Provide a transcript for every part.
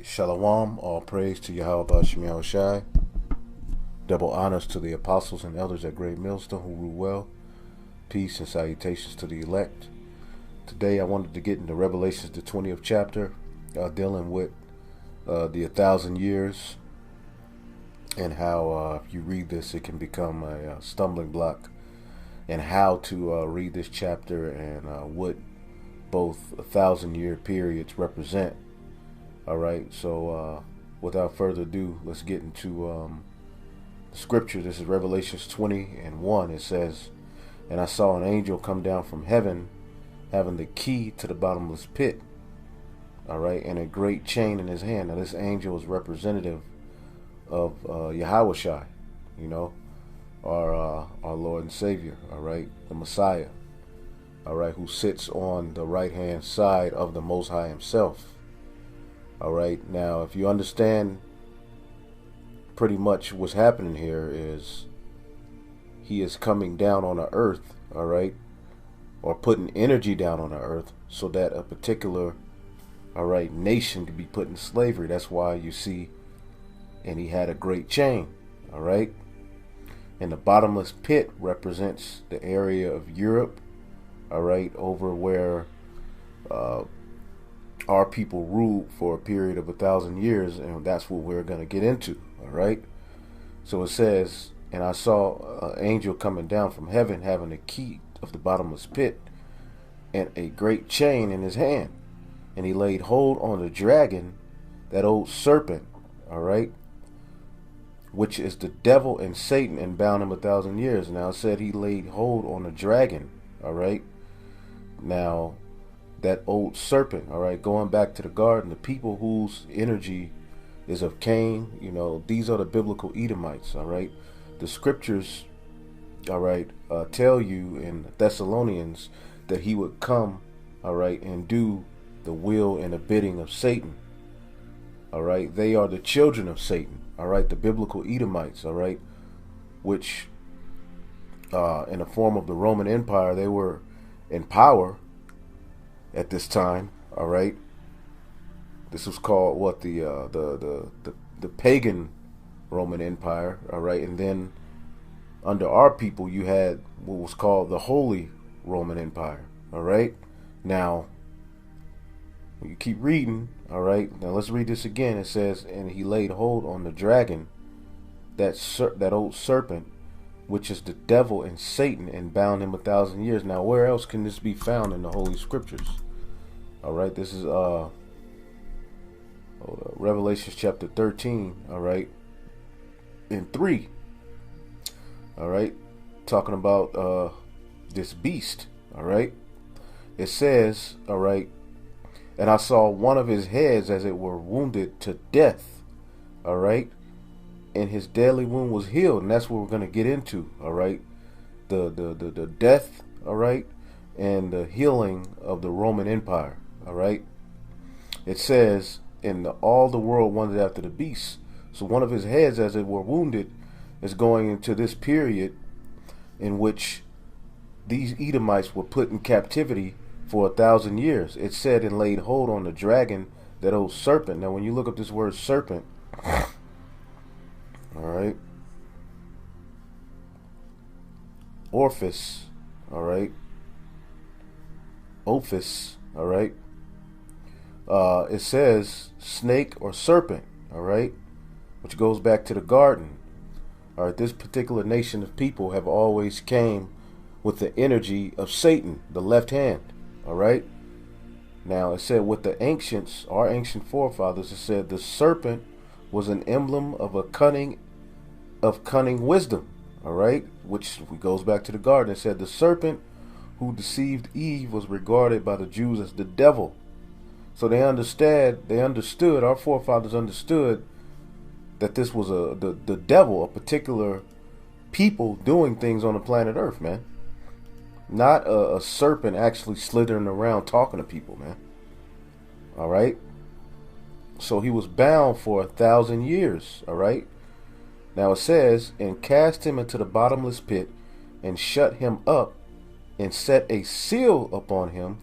Shalom, all praise to Yahweh Bashim Yahushai. Double honors to the apostles and elders at Great Millstone who rule well. Peace and salutations to the elect. Today I wanted to get into Revelations, the 20th chapter, dealing with the 1,000 years and how if you read this it can become a stumbling block, and how to read this chapter and what both 1,000-year periods represent. Alright, so without further ado, let's get into the scripture. This is Revelations 20:1. It says, "And I saw an angel come down from heaven, having the key to the bottomless pit, alright, and a great chain in his hand." Now this angel is representative of Yahushai, you know, our Lord and Savior, alright, the Messiah, alright, who sits on the right hand side of the Most High himself. Alright, now if you understand pretty much what's happening here is he is coming down on the earth, alright, or putting energy down on the earth so that a particular, alright, nation could be put in slavery. That's why you see, and he had a great chain, alright, and the bottomless pit represents the area of Europe, alright, over where our people ruled for a period of 1,000 years, and that's what we're going to get into. All right, so it says, "And I saw an angel coming down from heaven, having the key of the bottomless pit and a great chain in his hand, and he laid hold on the dragon, that old serpent, all right, which is the devil and Satan, and bound him 1,000 years." Now it said he laid hold on the dragon, all right. Now that old serpent, all right, going back to the garden, the people whose energy is of Cain, you know, these are the biblical Edomites, all right. The scriptures, all right, tell you in Thessalonians that he would come, all right, and do the will and the bidding of Satan, all right. They are the children of Satan, all right, the biblical Edomites, all right, which in the form of the Roman Empire, they were in power at this time, all right. This was called what, the pagan Roman Empire, all right. And then under our people, you had what was called the Holy Roman Empire, all right. Now, when you keep reading, all right. Now let's read this again. It says, "And he laid hold on the dragon, that old serpent, which is the devil and Satan, and bound him 1,000 years." Now, where else can this be found in the Holy Scriptures? All right, this is Revelation chapter 13, all right, in 3, all right, talking about this beast, all right. It says, all right, "And I saw one of his heads as it were wounded to death, all right, and his deadly wound was healed." And that's what we're going to get into, all right, the death, all right, and the healing of the Roman Empire, all right. It says, "And all the world wondered after the beast." So one of his heads as it were wounded is going into this period in which these Edomites were put in captivity for 1,000 years. It said, "And laid hold on the dragon, that old serpent." Now when you look up this word serpent, all right, Orphis, all right, Ophis, all right, it says snake or serpent, all right, which goes back to the garden. All right, this particular nation of people have always came with the energy of Satan, the left hand, all right. Now it said with the ancients, our ancient forefathers, it said the serpent was an emblem of cunning wisdom, all right, which goes back to the garden. It said the serpent who deceived Eve was regarded by the Jews as the devil. So they understood, our forefathers understood that this was the devil, a particular people doing things on the planet Earth, man. Not a serpent actually slithering around talking to people, man. All right. So he was bound for 1,000 years, all right. Now it says, "And cast him into the bottomless pit, and shut him up, and set a seal upon him,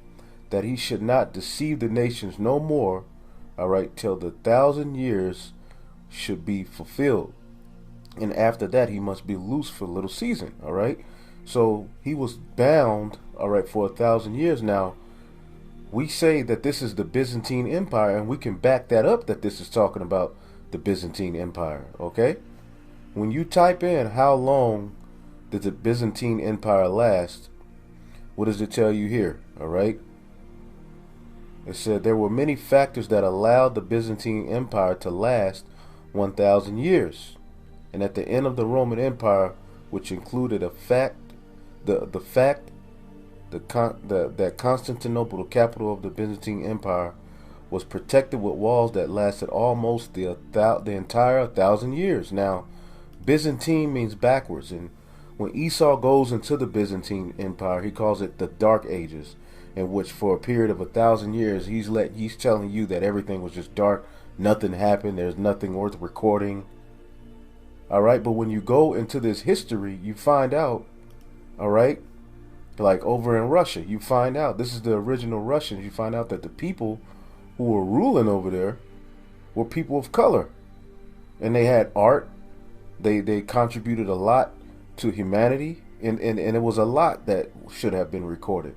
that he should not deceive the nations no more, all right, till the 1,000 years should be fulfilled. And after that, he must be loose for a little season, all right? So he was bound, all right, for 1,000 years. Now, we say that this is the Byzantine Empire, and we can back that up that this is talking about the Byzantine Empire, okay? When you type in how long did the Byzantine Empire last, what does it tell you here, all right? It said there were many factors that allowed the Byzantine Empire to last 1,000 years. And at the end of the Roman Empire, which included that Constantinople, the capital of the Byzantine Empire, was protected with walls that lasted almost the entire 1,000 years. Now, Byzantine means backwards, and when Esau goes into the Byzantine Empire, he calls it the Dark Ages, in which for a period of 1,000 years, he's telling you that everything was just dark, nothing happened, there's nothing worth recording. All right, but when you go into this history, you find out, all right, like over in Russia, you find out, this is the original Russians, you find out that the people who were ruling over there were people of color. And they had art, they contributed a lot to humanity, and it was a lot that should have been recorded.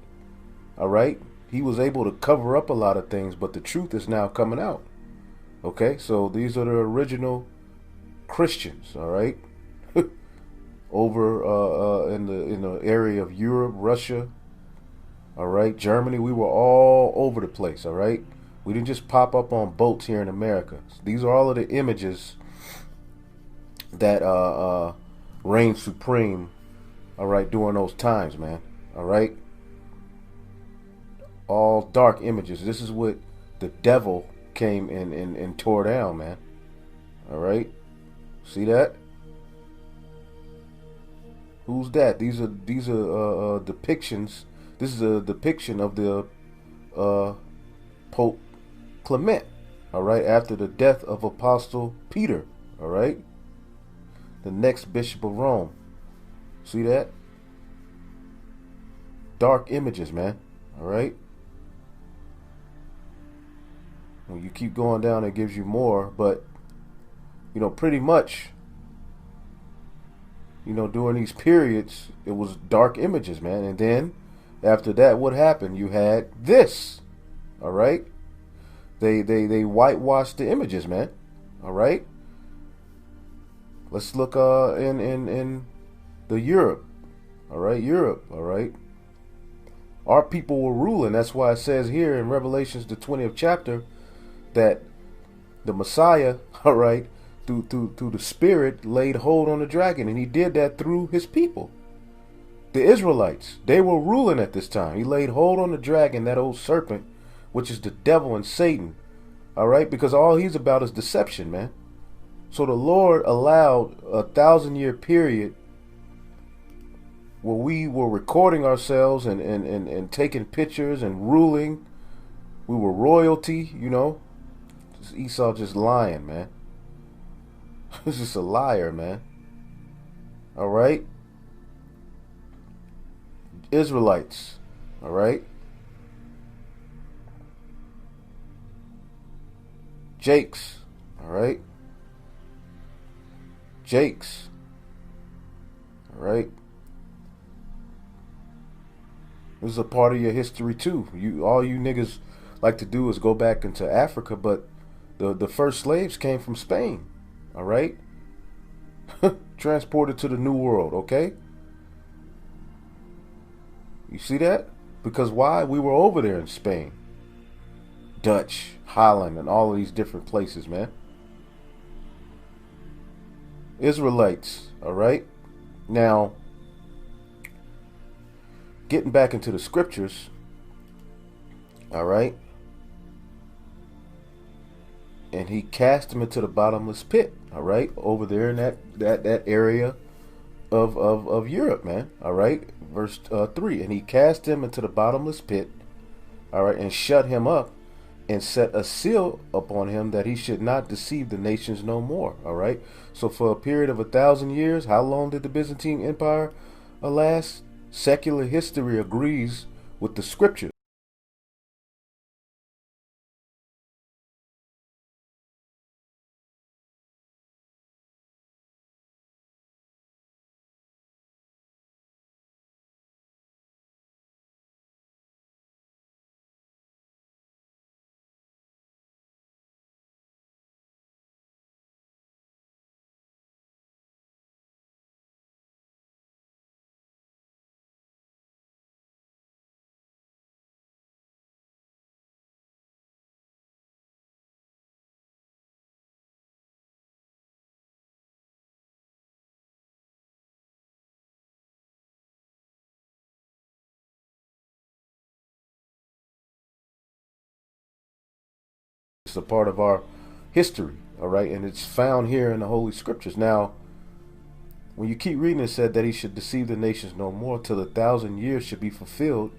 All right, he was able to cover up a lot of things, but the truth is now coming out. Okay, so these are the original Christians, all right, over in the area of Europe, Russia, all right, Germany. We were all over the place, all right. We didn't just pop up on boats here in America. These are all of the images that reigned supreme, all right, during those times, man, all right. All dark images. This is what the devil came in and tore down, man. All right. See that? Who's that? These are depictions. This is a depiction of the Pope Clement. All right, after the death of Apostle Peter. All right, the next Bishop of Rome. See that? Dark images, man. All right. When you keep going down, it gives you more, but you know, pretty much, you know, during these periods, it was dark images, man. And then after that, what happened? You had this, all right? They whitewashed the images, man, all right? Let's look in the Europe, all right? Europe, all right? Our people were ruling. That's why it says here in Revelations, the 20th chapter, that the Messiah, all right, through the Spirit laid hold on the dragon, and he did that through his people, the Israelites. They were ruling at this time. He laid hold on the dragon, that old serpent, which is the devil and Satan, all right, because all he's about is deception, man. So the Lord allowed a 1,000-year period where we were recording ourselves and taking pictures and ruling. We were royalty, you know. Esau just lying, man. He's just a liar, man. All right? Israelites, all right? Jakes, all right? Jakes, all right? This is a part of your history too. All you niggas like to do is go back into Africa, but the first slaves came from Spain, all right? Transported to the New World, okay? You see that? Because why? We were over there in Spain, Dutch, Holland, and all of these different places, man. Israelites, all right? Now, getting back into the scriptures, all right? And he cast him into the bottomless pit, all right? Over there in that area of Europe, man, all right? Verse 3, and he cast him into the bottomless pit, all right, and shut him up and set a seal upon him that he should not deceive the nations no more, all right? So for a period of 1,000 years, how long did the Byzantine Empire last? Secular history agrees with the scriptures. It's a part of our history, all right? And it's found here in the Holy Scriptures. Now, when you keep reading, it said that he should deceive the nations no more till 1,000 years should be fulfilled,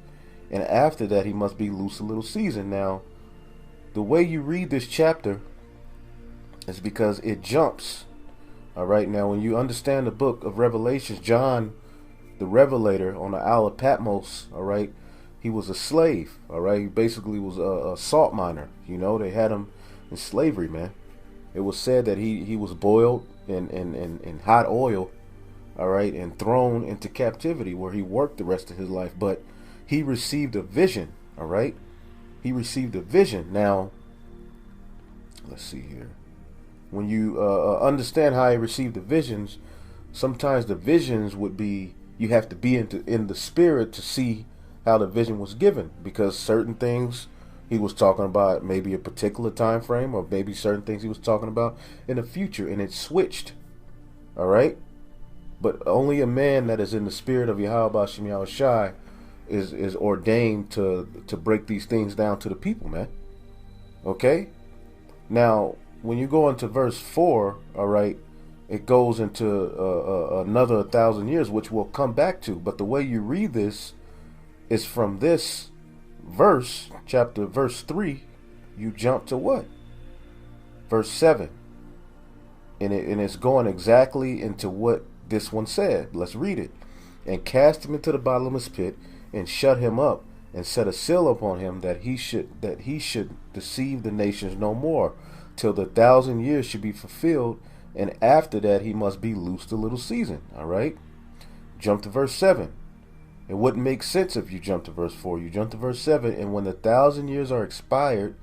and after that he must be loose a little season. Now, the way you read this chapter is because it jumps. All right, now when you understand the book of Revelations, John, the Revelator on the Isle of Patmos, all right, he was a slave. All right, he basically was a salt miner. You know, they had him in slavery, man. It was said that he was boiled in hot oil, all right, and thrown into captivity where he worked the rest of his life. But he received a vision, all right? He received a vision. Now, let's see here. When you understand how he received the visions, sometimes the visions would be, you have to be in the spirit to see how the vision was given, because certain things he was talking about maybe a particular time frame, or maybe certain things he was talking about in the future, and it switched. All right? But only a man that is in the spirit of Yahweh Bashim Yahushai is ordained to break these things down to the people, man. Okay? Now, when you go into verse 4, all right, it goes into another 1,000 years, which we'll come back to. But the way you read this is from this verse, verse 3, you jump to what? Verse 7. And it's going exactly into what this one said. Let's read it. And cast him into the bottomless pit, and shut him up, and set a seal upon him, that he should deceive the nations no more, till the 1,000 years should be fulfilled, and after that he must be loosed a little season. All right? Jump to verse 7. It wouldn't make sense if you jump to verse 4. You jump to verse 7, and when the 1,000 years are expired,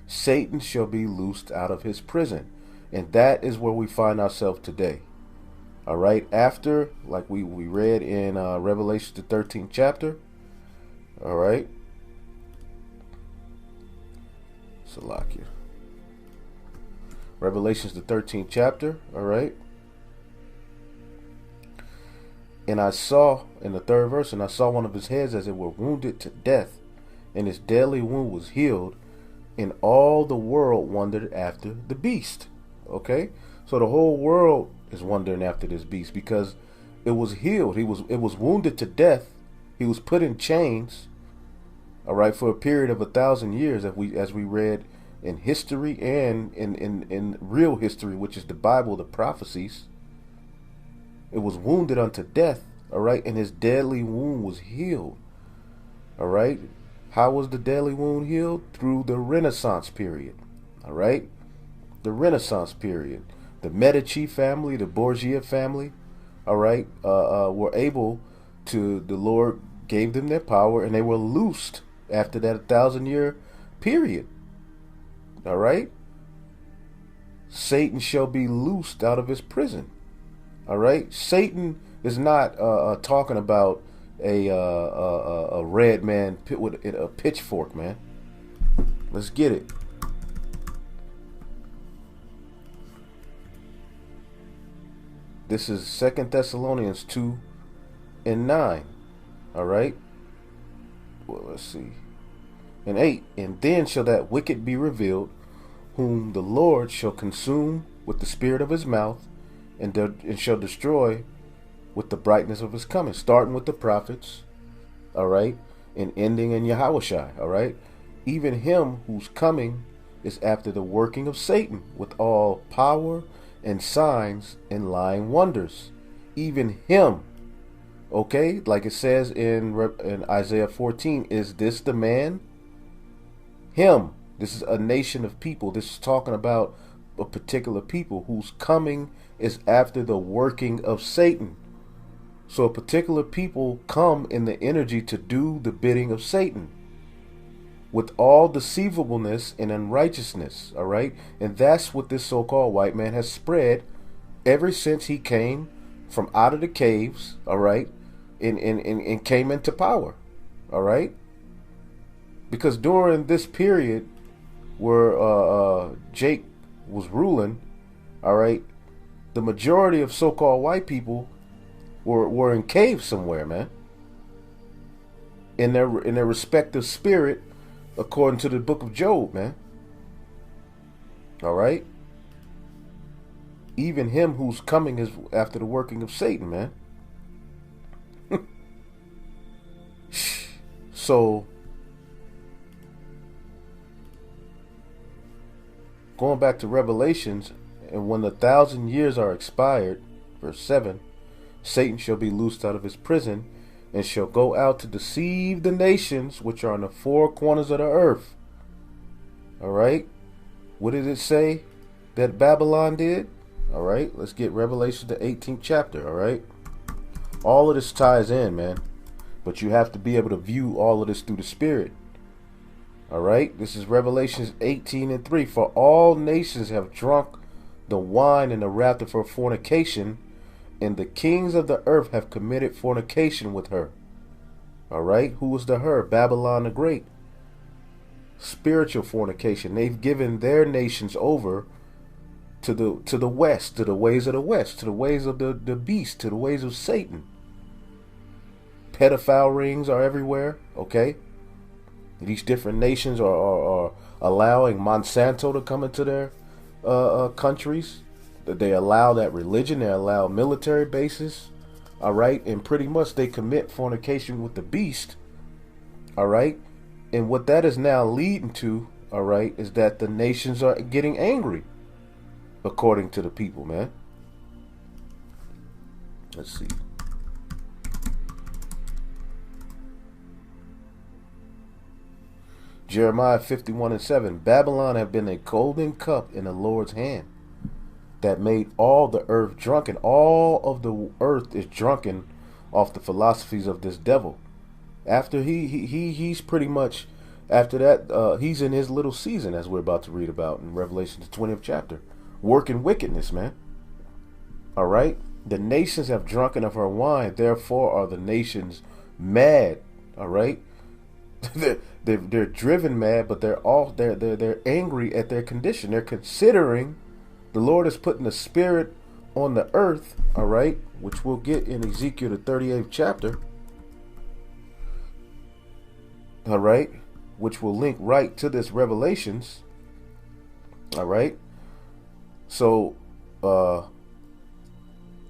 Satan shall be loosed out of his prison. And that is where we find ourselves today. All right? After, like we read in Revelation, the 13th chapter. All right? Salakia. Revelations, the 13th chapter. All right? And I saw, in the 3rd verse, and I saw one of his heads as it were wounded to death, and his deadly wound was healed, and all the world wondered after the beast. Okay? So the whole world is wondering after this beast, because it was healed. It was wounded to death. He was put in chains, all right, for a period of 1,000 years, as we read in history and in real history, which is the Bible, the prophecies. It was wounded unto death, all right, and his deadly wound was healed. All right? How was the deadly wound healed? Through the Renaissance period. All right? The Renaissance period. The Medici family, the Borgia family, all right, were able to, the Lord gave them their power, and they were loosed after that 1,000-year period. All right? Satan shall be loosed out of his prison. All right? Satan is not talking about a red man with a pitchfork, man. Let's get it. This is 2 Thessalonians 2 and 9. All right? Well, let's see. And 8. And then shall that wicked be revealed, whom the Lord shall consume with the spirit of his mouth, and shall destroy with the brightness of his coming. Starting with the prophets, all right, and ending in Yahushua, all right? Even him whose coming is after the working of Satan, with all power and signs and lying wonders. Even him, okay, like it says in Isaiah 14, is this the man? Him. This is a nation of people. This is talking about a particular people whose coming is after the working of Satan. So a particular people come in the energy to do the bidding of Satan, with all deceivableness and unrighteousness, all right? And that's what this so-called white man has spread ever since he came from out of the caves, all right, and came into power, all right? Because during this period where Jake was ruling, all right, the majority of so-called white people were in caves somewhere, man, in their respective spirit, according to the book of Job, man. All right. Even him who's coming is after the working of Satan, man. So, going back to Revelations, and when the 1,000 years are expired, verse 7, Satan shall be loosed out of his prison, and shall go out to deceive the nations which are in the four corners of the earth. All right. What did it say that Babylon did? All right. Let's get Revelation, the 18th chapter. All right. All of this ties in, man. But you have to be able to view all of this through the Spirit. All right. This is Revelations 18:3. For all nations have drunk the wine and the wrath of her fornication, and the kings of the earth have committed fornication with her. All right. Who was the her? Babylon the Great. Spiritual fornication. They've given their nations over to the west, to the ways of the west, to the ways of the beast, to the ways of Satan. Pedophile rings are everywhere. Okay. These different nations are allowing Monsanto to come into their countries. They allow that religion. They allow military bases. All right. And pretty much they commit fornication with the beast. All right. And what that is now leading to, all right, is that the nations are getting angry, according to the people, man. Let's see. Jeremiah 51:7. Babylon have been a golden cup in the Lord's hand, that made all the earth drunken. All of the earth is drunken off the philosophies of this devil. After he's pretty much, after that, he's in his little season, as we're about to read about in Revelation, the 20th chapter, working wickedness, man. All right. The nations have drunken of her wine, therefore are the nations mad. All right. they're driven mad, but they're angry at their condition. They're considering the Lord is putting the Spirit on the earth, all right, which we'll get in Ezekiel the 38th chapter, all right, which will link right to this Revelations, all right. So,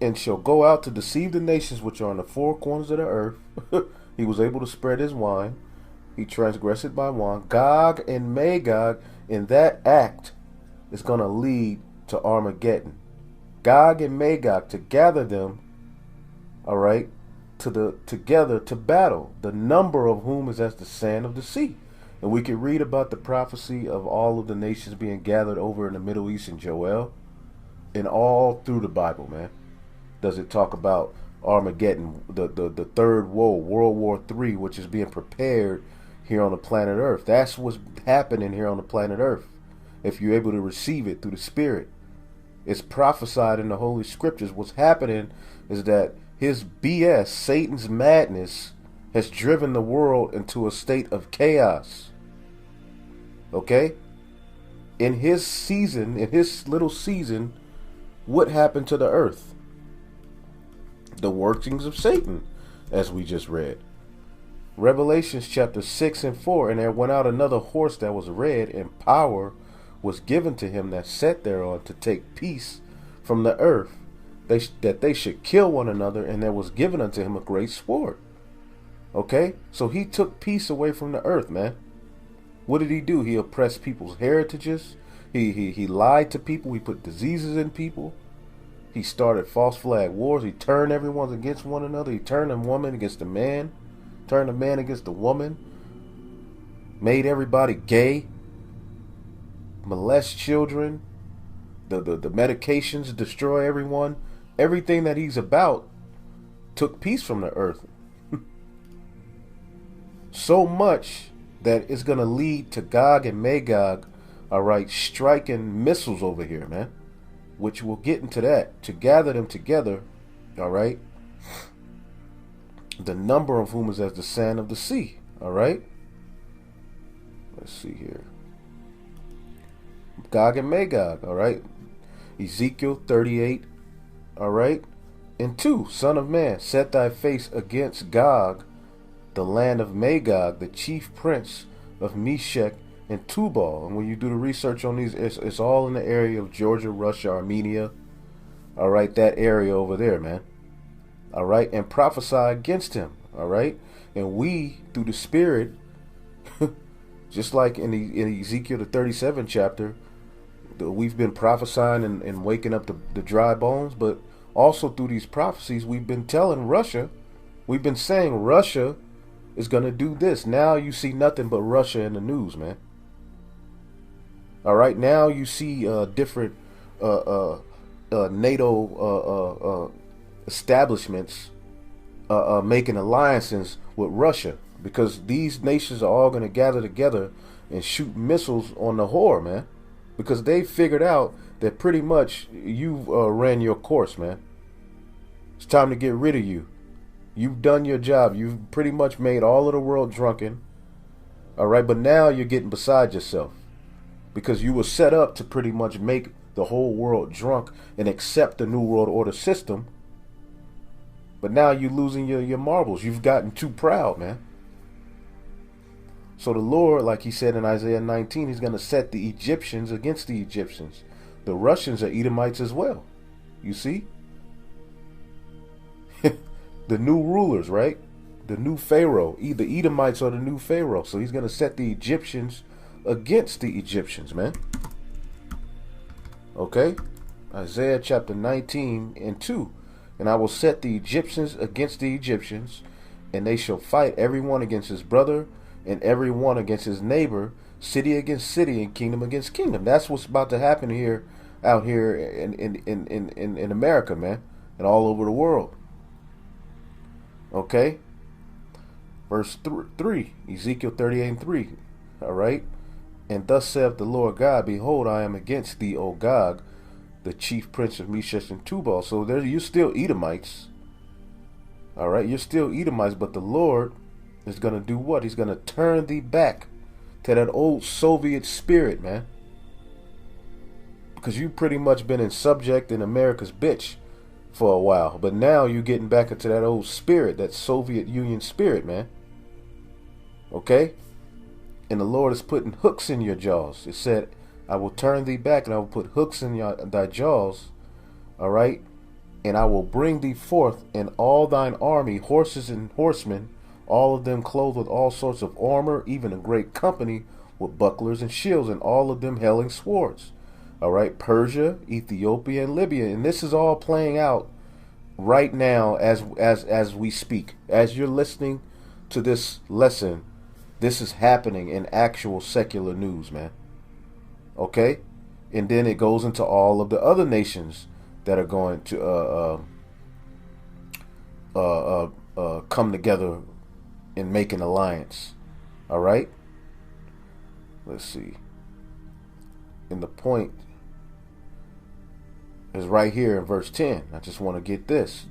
and shall go out to deceive the nations which are on the four corners of the earth. He was able to spread his wine. He transgressed by wine. Gog and Magog, in that act, is going to lead to Armageddon. Gog and Magog, to gather them, all right, together to battle, the number of whom is as the sand of the sea. And we can read about the prophecy of all of the nations being gathered over in the Middle East in Joel, and all through the Bible, man. Does it talk about Armageddon, the third woe, World War III, which is being prepared here on the planet Earth? That's what's happening here on the planet Earth. If you're able to receive it through the Spirit, it's prophesied in the Holy Scriptures. What's happening is that his BS, Satan's madness, has driven the world into a state of chaos. Okay? In his season, in his little season, what happened to the earth? The workings of Satan, as we just read. Revelations chapter 6 and 4. And there went out another horse that was red, and power was given to him that sat thereon to take peace from the earth, that they should kill one another, and there was given unto him a great sword. Okay? So he took peace away from the earth, man. What did he do? He oppressed people's heritages. He lied to people. He put diseases in people. He started false flag wars. He turned everyone against one another. He turned a woman against a man. Turned a man against a woman. Made everybody gay. Molest children. The medications destroy everyone. Everything that he's about took peace from the earth. So much that it's going to lead to Gog and Magog, all right, striking missiles over here, man. Which we'll get into that. To gather them together, all right. The number of whom is as the sand of the sea, all right. Let's see here. Gog and Magog, all right. Ezekiel 38, all right. And 2, Son of man, set thy face against Gog, the land of Magog, the chief prince of Meshech and Tubal. And when you do the research on these, it's all in the area of Georgia, Russia, Armenia. All right, that area over there, man. All right, and prophesy against him. All right, and we through the Spirit, just like in Ezekiel the 37th chapter, we've been prophesying and waking up the dry bones, but also through these prophecies, we've been telling Russia, we've been saying Russia is going to do this. Now you see nothing but Russia in the news, man. All right, now you see different NATO establishments making alliances with Russia, because these nations are all going to gather together and shoot missiles on the whore, man, because they figured out that pretty much you've ran your course, man. It's time to get rid of you. You've done your job. You've pretty much made all of the world drunken. All right, but now you're getting beside yourself, because you were set up to pretty much make the whole world drunk and accept the New World Order system. But now you're losing your marbles. You've gotten too proud, man. So the Lord, like he said in Isaiah 19, he's going to set the Egyptians against the Egyptians. The Russians are Edomites as well. You see? The new rulers, right? The new Pharaoh. The Edomites are the new Pharaoh. So he's going to set the Egyptians against the Egyptians, man. Okay? Isaiah chapter 19 and 2. And I will set the Egyptians against the Egyptians, and they shall fight every one against his brother, and every one against his neighbor, city against city, and kingdom against kingdom. That's what's about to happen here, out here in America, man, and all over the world. Okay? Verse 3, Ezekiel 38 and 3. All right? And thus saith the Lord God, behold, I am against thee, O Gog, the chief prince of Meshech and Tubal. So there, you're still Edomites. All right? You're still Edomites, but the Lord is going to do what? He's going to turn thee back to that old Soviet spirit, man. Because you've pretty much been in subject in America's bitch for a while. But now you're getting back into that old spirit, that Soviet Union spirit, man. Okay? And the Lord is putting hooks in your jaws. It said, I will turn thee back, and I will put hooks in thy jaws. All right? And I will bring thee forth in all thine army, horses and horsemen, all of them clothed with all sorts of armor, even a great company with bucklers and shields, and all of them hailing swords. All right, Persia, Ethiopia, and Libya, and this is all playing out right now as we speak. As you're listening to this lesson, this is happening in actual secular news, man. Okay, and then it goes into all of the other nations that are going to come together and make an alliance. All right, let's see. And the point is right here in verse 10. I just want to get this.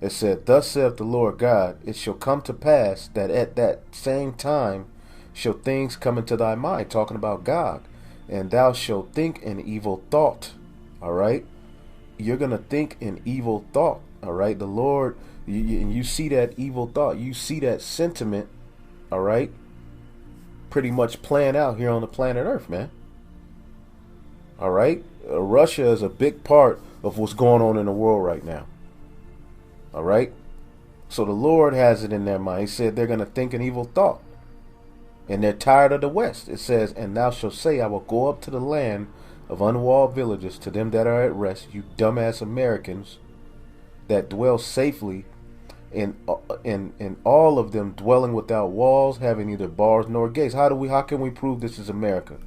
It said, thus saith the Lord God, it shall come to pass that at that same time shall things come into thy mind, talking about Gog, and thou shalt think an evil thought. All right, you're gonna think an evil thought. All right, the Lord, you see that evil thought, you see that sentiment, all right, pretty much playing out here on the planet Earth, man. All right, Russia is a big part of what's going on in the world right now. All right, so the Lord has it in their mind. He said they're going to think an evil thought, and they're tired of the West. It says, and thou shalt say, I will go up to the land of unwalled villages, to them that are at rest, you dumbass Americans that dwell safely, and all of them dwelling without walls, having neither bars nor gates. How can we prove this is America?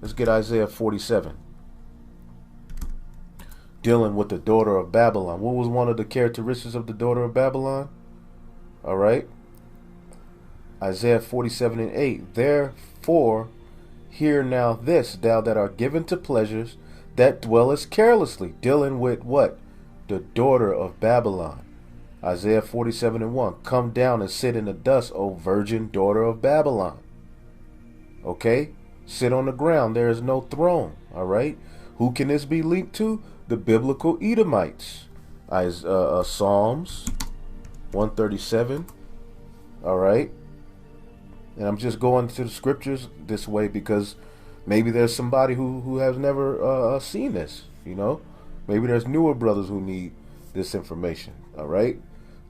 Let's get Isaiah 47. Dealing with the daughter of Babylon. What was one of the characteristics of the daughter of Babylon? All right. Isaiah 47 and 8. Therefore, hear now this, thou that art given to pleasures, that dwellest carelessly. Dealing with what? The daughter of Babylon. Isaiah 47 and 1. Come down and sit in the dust, O virgin daughter of Babylon. Okay? Sit on the ground. There is no throne. All right? Who can this be linked to? The biblical Edomites. Psalms 137. All right? And I'm just going to the scriptures this way because maybe there's somebody who has never seen this, you know? Maybe there's newer brothers who need this information, all right?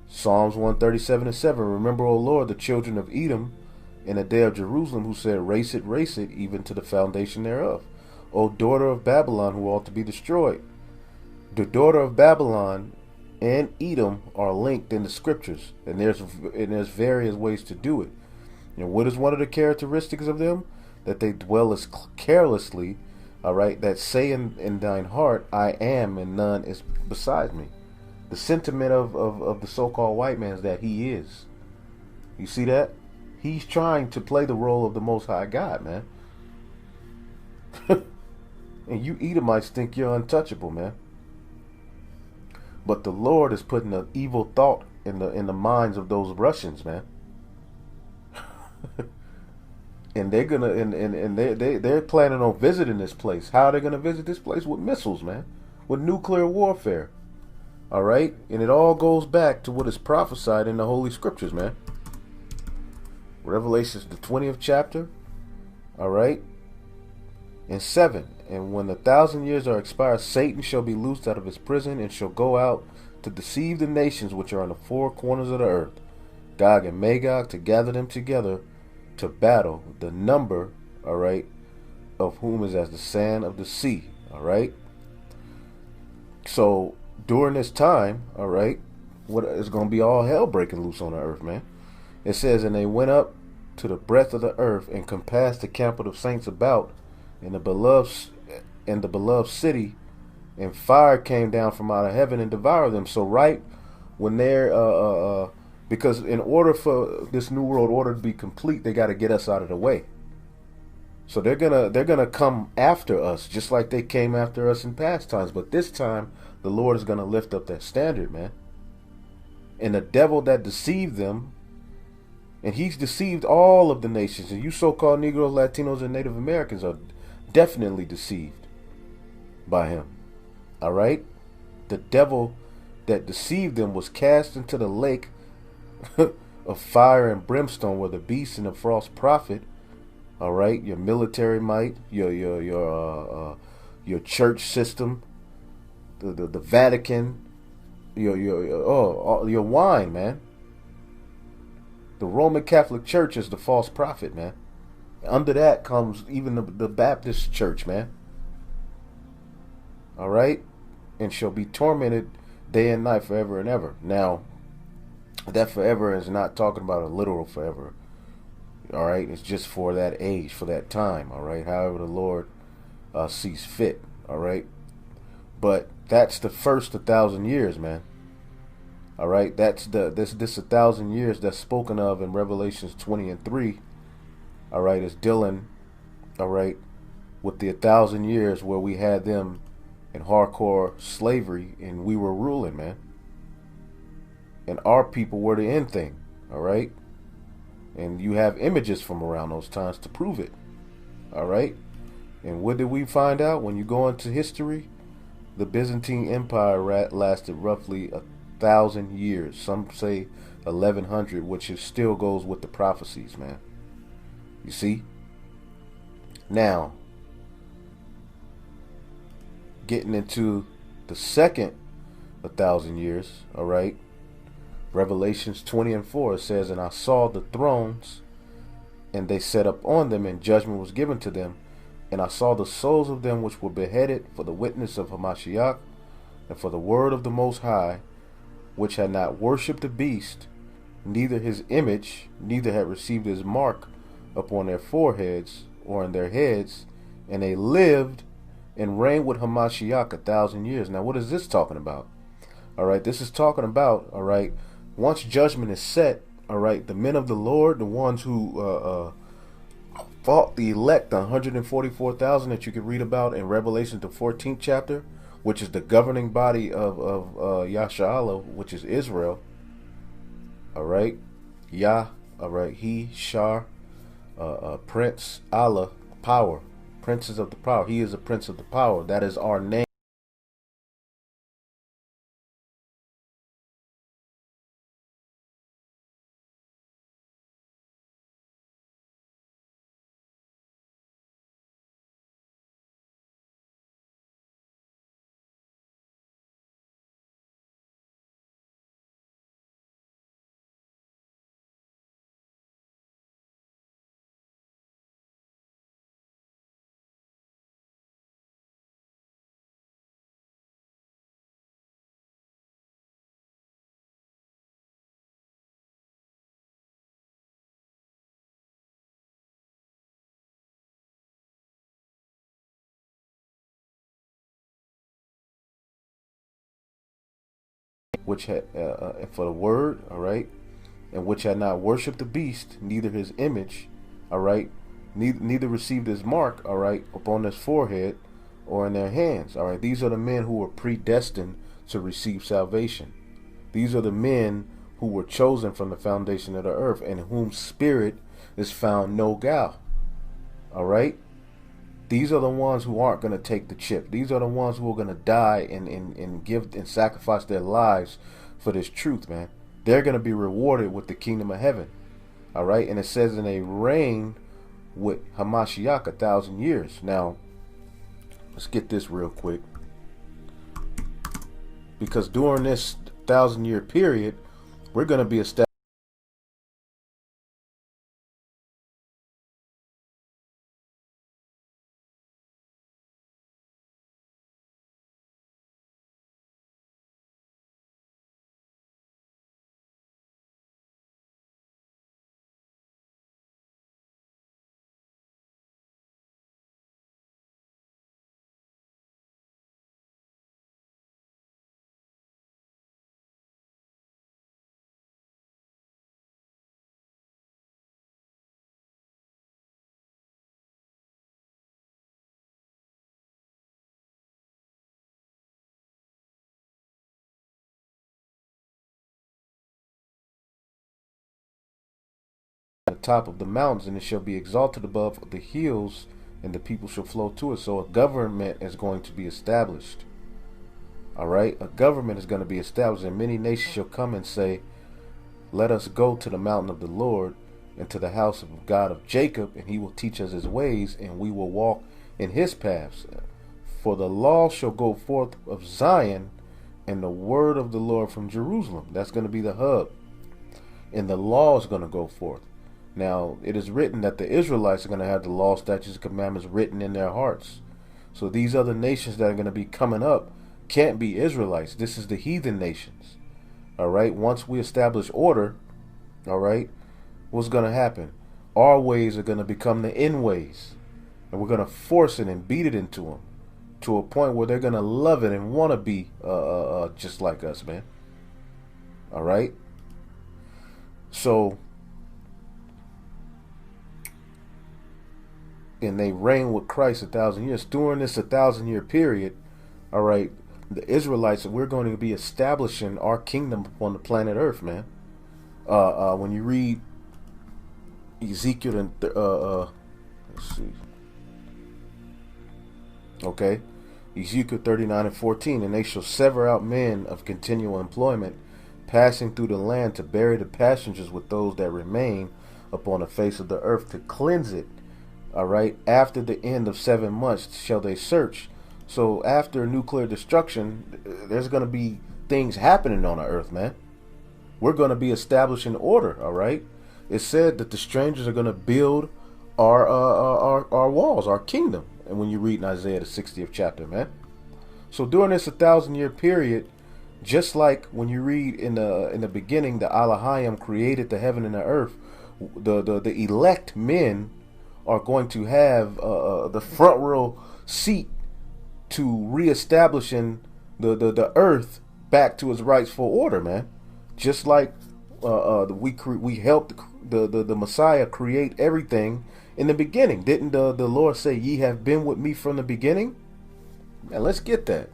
Psalms 137 and 7. Remember, O Lord, the children of Edom in the day of Jerusalem, who said, race it, even to the foundation thereof. O daughter of Babylon, who ought to be destroyed. The daughter of Babylon and Edom are linked in the scriptures, and there's various ways to do it. And what is one of the characteristics of them? That they dwell as carelessly, all right, that say in thine heart, I am, and none is beside me. The sentiment of the so-called white man is that he is. You see that? He's trying to play the role of the Most High God, man. And you Edomites think you're untouchable, man. But the Lord is putting an evil thought in the minds of those Russians, man. And they're gonna and they're planning on visiting this place. How are they gonna visit this place? With missiles, man. With nuclear warfare. All right? And it all goes back to what is prophesied in the Holy Scriptures, man. Revelations, the 20th chapter. All right? And 7. And when the 1,000 years are expired, Satan shall be loosed out of his prison and shall go out to deceive the nations which are in the four corners of the earth, Gog and Magog, to gather them together to battle, the number, all right, of whom is as the sand of the sea, all right? So during this time, all right, what is going to be all hell breaking loose on the earth, man. It says, and they went up to the breadth of the earth and compassed the camp of the saints about in the beloved city, and fire came down from out of heaven and devoured them. So right when they're because in order for this new world order to be complete, they got to get us out of the way. So they're gonna come after us just like they came after us in past times. But this time, the Lord is gonna lift up that standard, man. And the devil that deceived them, and he's deceived all of the nations. And you so-called Negroes, Latinos, and Native Americans are definitely deceived by him. All right? The devil that deceived them was cast into the lake of fire and brimstone, where the beast and the false prophet, all right, your military might, your church system, the Vatican, your wine, man. The Roman Catholic Church is the false prophet, man. Under that comes even the Baptist Church, man. All right? And shall be tormented day and night forever and ever. Now, that forever is not talking about a literal forever. All right? It's just for that age, for that time. All right? However the Lord sees fit. All right? But that's the first 1,000 years, man. All right? That's this 1,000 years that's spoken of in Revelations 20 and 3. All right? Is dealing, all right, with the 1,000 years where we had them in hardcore slavery and we were ruling, man. And our people were the end thing, all right? And you have images from around those times to prove it, all right? And what did we find out when you go into history? The Byzantine Empire lasted roughly 1,000 years. Some say 1,100, which still goes with the prophecies, man. You see? Now, getting into the second 1,000 years, all right? Revelations 20 and 4, it says, and I saw the thrones, and they sat up on them, and judgment was given to them. And I saw the souls of them which were beheaded for the witness of Hamashiach, and for the word of the Most High, which had not worshipped the beast, neither his image, neither had received his mark upon their foreheads or in their heads, and they lived and reigned with Hamashiach 1,000 years. Now, what is this talking about? All right, this is talking about, all right, once judgment is set, all right, the men of the Lord, the ones who fought the elect, the 144,000 that you can read about in Revelation, the 14th chapter, which is the governing body of Yasharahla, which is Israel. All right, Yah, all right, he, Shar, Prince, Allah, power, princes of the power. He is a prince of the power. That is our name. which had for the word, all right, and which had not worshipped the beast, neither his image, all right, neither received his mark, all right, upon his forehead or in their hands, all right. These are the men who were predestined to receive salvation. These are the men who were chosen from the foundation of the earth, and in whom spirit is found no guile, all right. These are the ones who aren't going to take the chip. These are the ones who are going to die and give and sacrifice their lives for this truth, man. They're going to be rewarded with the kingdom of heaven. All right. And it says, and they reign with Hamashiach 1,000 years. Now, let's get this real quick. Because during this 1,000-year period, we're going to be established at the top of the mountains, and it shall be exalted above the hills, and the people shall flow to it. So a government is going to be established. All right, a government is going to be established, and many nations shall come and say, let us go to the mountain of the Lord and to the house of God of Jacob, and he will teach us his ways, and we will walk in his paths. For the law shall go forth of Zion, and the word of the Lord from Jerusalem. That's going to be the hub. And the law is going to go forth. Now, it is written that the Israelites are going to have the law, statutes, and commandments written in their hearts. So these other nations that are going to be coming up can't be Israelites. This is the heathen nations. All right. Once we establish order, all right, what's going to happen? Our ways are going to become the end ways. And we're going to force it and beat it into them to a point where they're going to love it and want to be just like us, man. All right. So, and they reign with Christ 1,000 years. During this 1,000-year period, all right, the Israelites, we're going to be establishing our kingdom upon the planet Earth, man. When you read Ezekiel and let's see, okay, Ezekiel 39:14, and they shall sever out men of continual employment, passing through the land, to bury the passengers with those that remain upon the face of the earth, to cleanse it. All right, after the end of 7 months shall they search. So after nuclear destruction, there's going to be things happening on the earth, man. We're going to be establishing order, all right? It said that the strangers are going to build our walls, our kingdom. And when you read in Isaiah the 60th chapter, man. So during this 1,000-year period, just like when you read in the beginning, the Elohim created the heaven and the earth, the elect men are going to have the front row seat to reestablishing the earth back to its rightful order, man. Just like we helped the Messiah create everything in the beginning. Didn't the Lord say, ye have been with me from the beginning? Man, let's get that.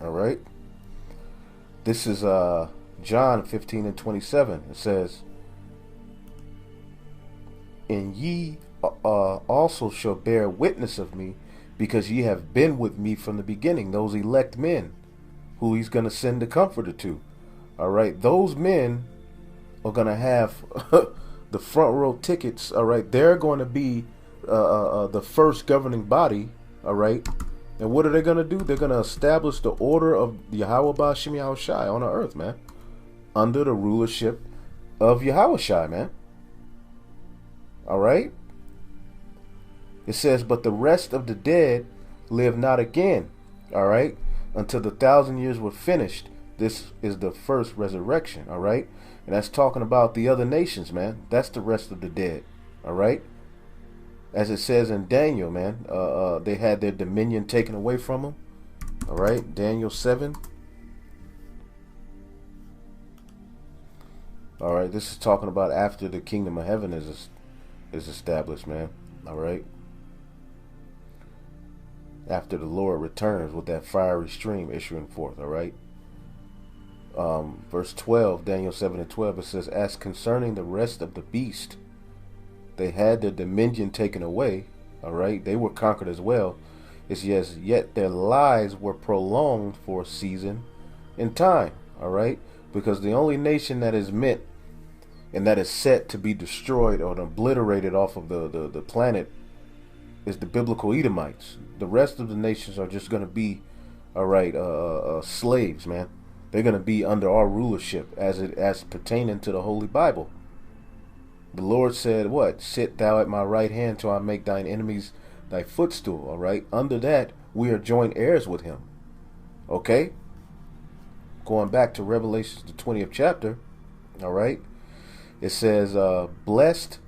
All right. This is John 15:27. It says, and ye also shall bear witness of me, because ye have been with me from the beginning. Those elect men who he's going to send the comforter to. All right. Those men are going to have the front row tickets. All right. They're going to be the first governing body. All right. And what are they going to do? They're going to establish the order of Yahweh Ba'Shem Yahushai on the earth, man. Under the rulership of Yahushai, man. All right? It says, but the rest of the dead live not again. All right? until the 1,000 years were finished. This is the first resurrection, all right? And that's talking about the other nations, man. That's the rest of the dead, all right? As it says in Daniel, man, they had their dominion taken away from them, all right? Daniel 7. All right, this is talking about after the kingdom of heaven is established, man, all right? After the Lord returns with that fiery stream issuing forth, all right? Verse 12, Daniel 7 and 12, it says, as concerning the rest of the beast, they had their dominion taken away, all right? They were conquered as well. It's yes, yet their lives were prolonged for a season in time, all right? Because the only nation that is meant and that is set to be destroyed or obliterated off of the planet is the biblical Edomites. The rest of the nations are just going to be, all right, slaves, man. They're going to be under our rulership as pertaining to the Holy Bible. The Lord said, what? Sit thou at my right hand till I make thine enemies thy footstool, all right? Under that, we are joint heirs with him, okay? Going back to Revelation, the 20th chapter, all right? It says, blessed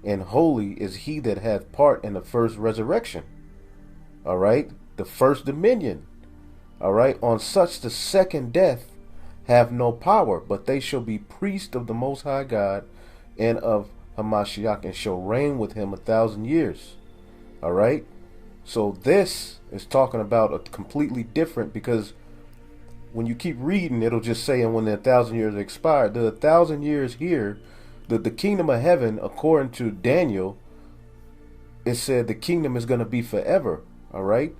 and holy is he that hath part in the first resurrection, all right? The first dominion, all right? On such the second death have no power, but they shall be priests of the Most High God and of Hamashiach, and shall reign with him 1,000 years. All right. So this is talking about a completely different, because when you keep reading, it'll just say, and when the 1,000 years expired, the 1,000 years here, the kingdom of heaven, according to Daniel, it said the kingdom is going to be forever. All right.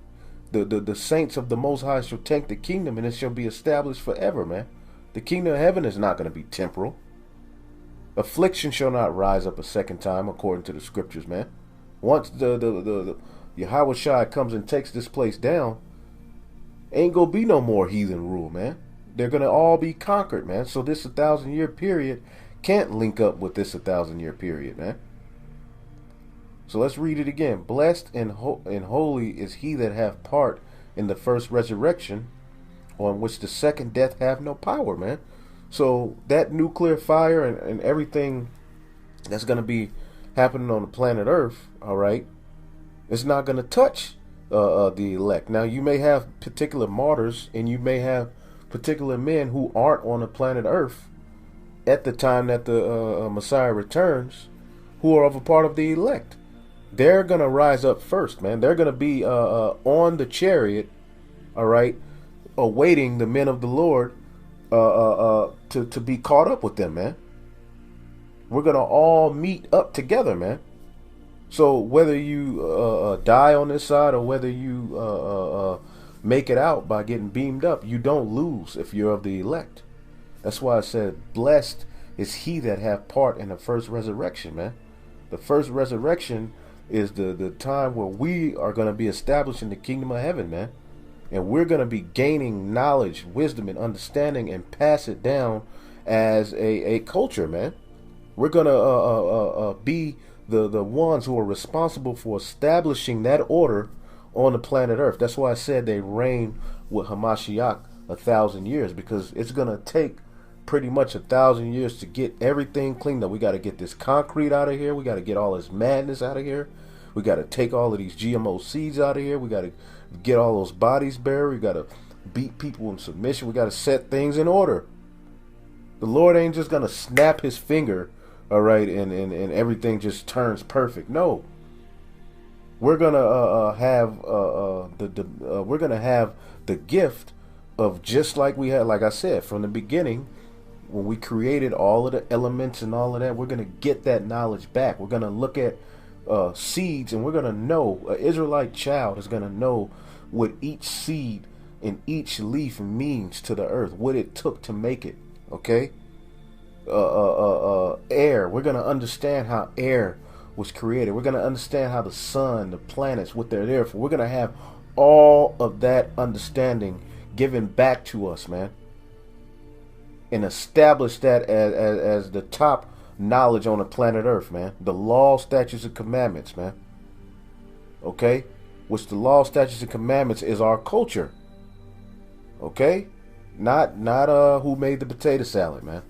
The saints of the Most High shall take the kingdom, and it shall be established forever, man. The kingdom of heaven is not going to be temporal. Affliction shall not rise up a second time, according to the scriptures, man. Once the Yahweh Shai comes and takes this place down, ain't gonna be no more heathen rule, man. They're gonna all be conquered, man. So this 1,000-year period can't link up with this 1,000-year period, man. So let's read it again. Blessed and holy is he that hath part in the first resurrection, on which the second death have no power, man. So that nuclear fire and everything that's going to be happening on the planet Earth, all right, it's not going to touch the elect. Now, you may have particular martyrs, and you may have particular men who aren't on the planet Earth at the time that the Messiah returns, who are of a part of the elect. They're going to rise up first, man. They're going to be on the chariot, all right, awaiting the men of the Lord to be caught up with them, man. We're gonna all meet up together, man. So whether you die on this side or whether you make it out by getting beamed up, you don't lose if you're of the elect. That's why I said, blessed is he that have part in the first resurrection, man. The first resurrection is the time where we are going to be established in the kingdom of heaven, man. And we're going to be gaining knowledge, wisdom, and understanding, and pass it down as a culture, man. We're going to be the ones who are responsible for establishing that order on the planet Earth. That's why I said they reign with Hamashiach 1,000 years, because it's going to take pretty much 1,000 years to get everything cleaned up. We got to get this concrete out of here. We got to get all this madness out of here. We got to take all of these GMO seeds out of here. We got to get all those bodies buried. We got to beat people in submission. We got to set things in order. The Lord ain't just going to snap his finger, all right, and everything just turns perfect. No. We're going to have we're going to have the gift of, just like we had, like I said, from the beginning, when we created all of the elements and all of that, we're going to get that knowledge back. We're going to look at seeds, and we're going to know, an Israelite child is going to know what each seed and each leaf means to the earth, what it took to make it, okay? Air, we're going to understand how air was created. We're going to understand how the sun, the planets, what they're there for. We're going to have all of that understanding given back to us, man, and establish that as the top knowledge on the planet Earth, man. The law, statutes, and commandments, man. Okay? Which the law, statutes, and commandments is our culture. Okay? Not who made the potato salad, man.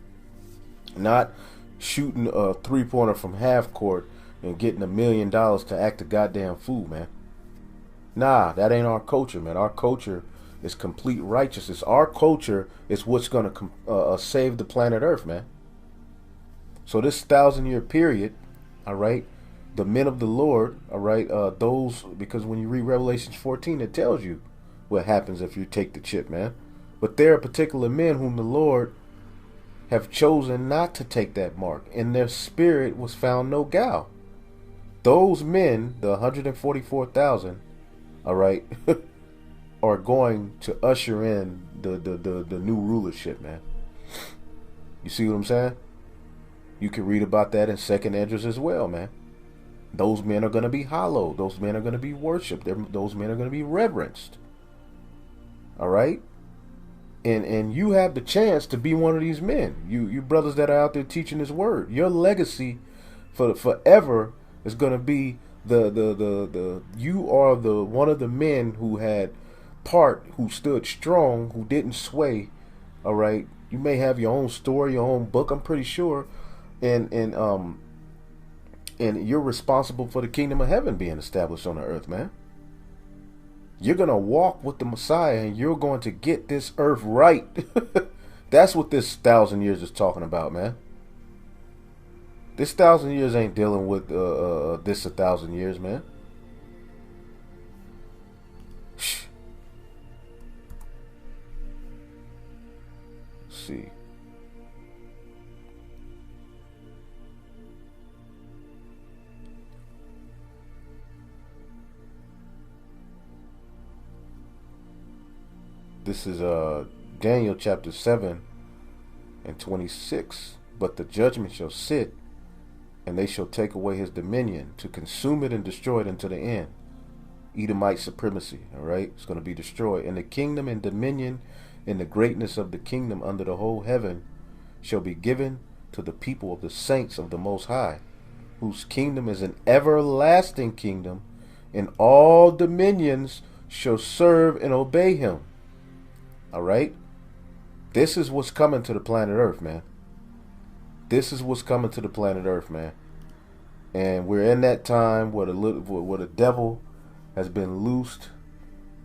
Not shooting a 3-pointer from half court and getting $1 million to act a goddamn fool, man. Nah, that ain't our culture, man. Our culture is complete righteousness. Our culture is what's gonna save the planet Earth, man. So this 1,000-year period, all right, the men of the Lord, all right, those, because when you read Revelations 14, it tells you what happens if you take the chip, man. But there are particular men whom the Lord have chosen not to take that mark, and their spirit was found no guile. Those men, the 144,000, all right, are going to usher in the new rulership, man. You see what I'm saying? You can read about that in 2nd Esdras as well, man. Those men are going to be hallowed. Those men are going to be worshipped. Those men are going to be reverenced. All right? And you have the chance to be one of these men. You brothers that are out there teaching His word. Your legacy for forever is going to be you are the one of the men who had part, who stood strong, who didn't sway. All right? You may have your own story, your own book, I'm pretty sure. And you're responsible for the kingdom of heaven being established on the earth, man. You're going to walk with the Messiah, and you're going to get this earth right. That's what this 1,000 years is talking about, man. This 1,000 years ain't dealing with this 1,000 years, man. Shh. Let's see. This is Daniel chapter 7 and 26. But the judgment shall sit, and they shall take away his dominion, to consume it and destroy it unto the end. Edomite supremacy, all right? It's going to be destroyed. And the kingdom and dominion and the greatness of the kingdom under the whole heaven shall be given to the people of the saints of the Most High, whose kingdom is an everlasting kingdom, and all dominions shall serve and obey him. All right? This is what's coming to the planet Earth, man. This is what's coming to the planet Earth, man. And we're in that time where the devil has been loosed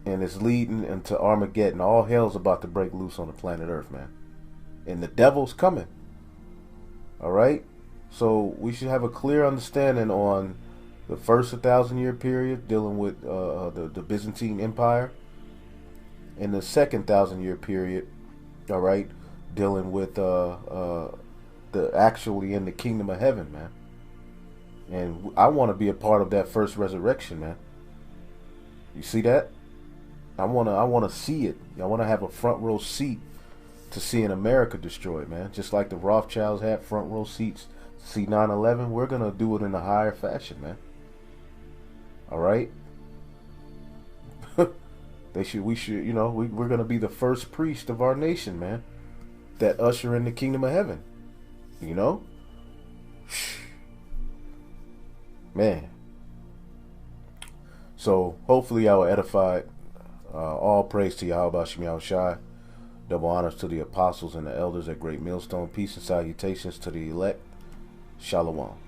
and is leading into Armageddon. All hell's about to break loose on the planet Earth, man. And the devil's coming. All right? So we should have a clear understanding on the first 1,000-year period dealing with the Byzantine Empire. In the second 1,000-year period, all right, dealing with the actually in the kingdom of heaven, man. And I want to be a part of that first resurrection, man. You see that? I want to see it. I want to have a front row seat to seeing America destroyed, man. Just like the Rothschilds had front row seats to see 9/11, we're gonna do it in a higher fashion, man. All right. We should, you know, we're going to be the first priest of our nation, man, that usher in the kingdom of heaven, you know? Man. So, hopefully I will edify. All praise to Yahweh Shem Yahushai. Double honors to the apostles and the elders at Great Millstone. Peace and salutations to the elect. Shalom.